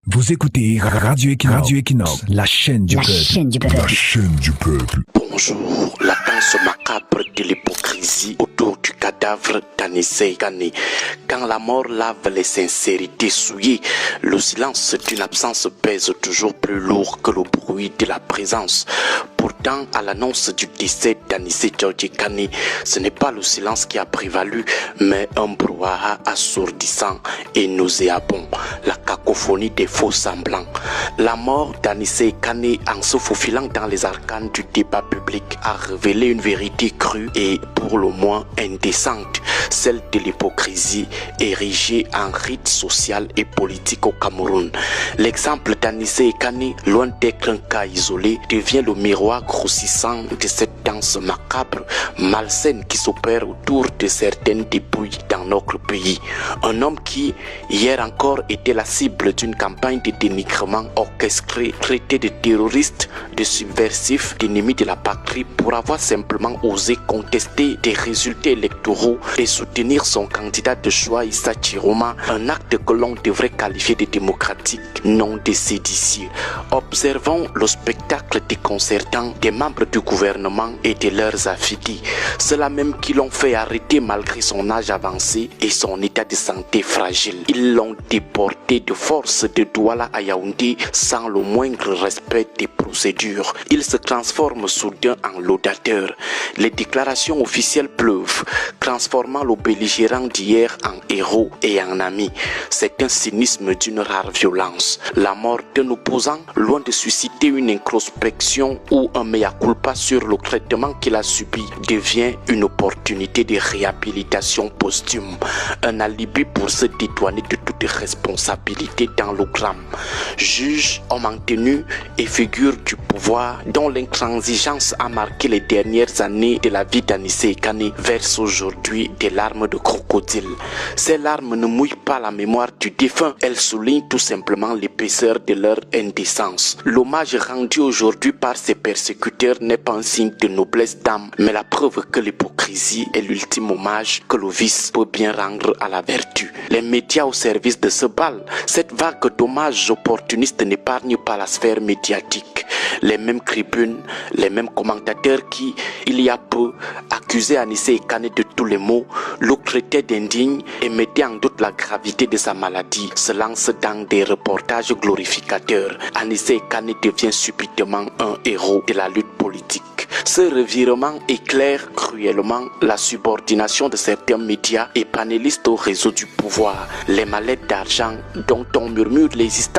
Vous écoutez Radio Equinox, la chaîne du peuple. La chaîne du peuple. Bonjour, la danse macabre de l'hypocrisie autour du cadavre d'Anissé Kane. Quand la mort lave les sincérités souillées, le silence d'une absence pèse toujours plus lourd que le bruit de la présence. Pourtant, à l'annonce du décès d'Anissé George Kane, ce n'est pas le silence qui a prévalu, mais un brouhaha assourdissant et nauséabond, la cacophonie des faux semblants. La mort d'Anissé Kane, en se faufilant dans les arcanes du débat public, a révélé une vérité crue et pour le moins indécente, celle de l'hypocrisie érigée en rite social et politique au Cameroun. L'exemple d'Anissé Kane, loin d'être un cas isolé, devient le miroir grossissant de cette danse macabre, malsaine qui s'opère autour de certaines dépouilles dans notre pays. Un homme qui, hier encore, était la cible d'une campagne de dénigrement orchestrée, traité de terroriste, de subversif, d'ennemi de la patrie pour avoir simplement osé contester des résultats électoraux et soutenir son candidat de choix Issa Chiroma, un acte que l'on devrait qualifier de démocratique, non de séditieux. Observons le spectacle déconcertant des membres du gouvernement et de leurs affidés, ceux-là même qui l'ont fait arrêter malgré son âge avancé et son état de santé fragile. Ils l'ont déporté de force de Douala à Yaoundé sans le moindre respect des procédures. Il se transforme soudain en laudateur. Les déclarations officielles pleuvent, transformant le belligérant d'hier en héros et en ami. C'est un cynisme d'une rare violence. La mort d'un opposant, loin de susciter une introspection ou un mea culpa sur le traitement qu'il a subi, devient une opportunité de réhabilitation posthume, un alibi pour se dédouaner de toute responsabilité dans le drame. Juge, homme en tenue et figure du pouvoir dont l'intransigeance a marqué les dernières années de la vie d'Anissé Kane verse aujourd'hui des larmes de crocodile. Ces larmes ne mouillent pas la mémoire du défunt, elles soulignent tout simplement l'épaisseur de leur indécence. L'hommage rendu aujourd'hui par ses persécuteurs n'est pas un signe de noblesse d'âme, mais la preuve que l'hypocrisie est l'ultime hommage que le vice peut bien rendre à la vertu. Les médias au service de ce bal, cette vague d'hommages opportunistes n'épargne pas la sphère médiatique. Les mêmes tribunes, les mêmes commentateurs qui, il y a peu, accusaient Anissé Kane de tous les maux, le traitaient d'indigne et mettaient en doute la gravité de sa maladie, se lancent dans des reportages glorificateurs. Anissé Kane devient subitement un héros de la lutte politique. Ce revirement éclaire cruellement la subordination de certains médias et panélistes au réseau du pouvoir, les mallettes d'argent dont on murmure l'existence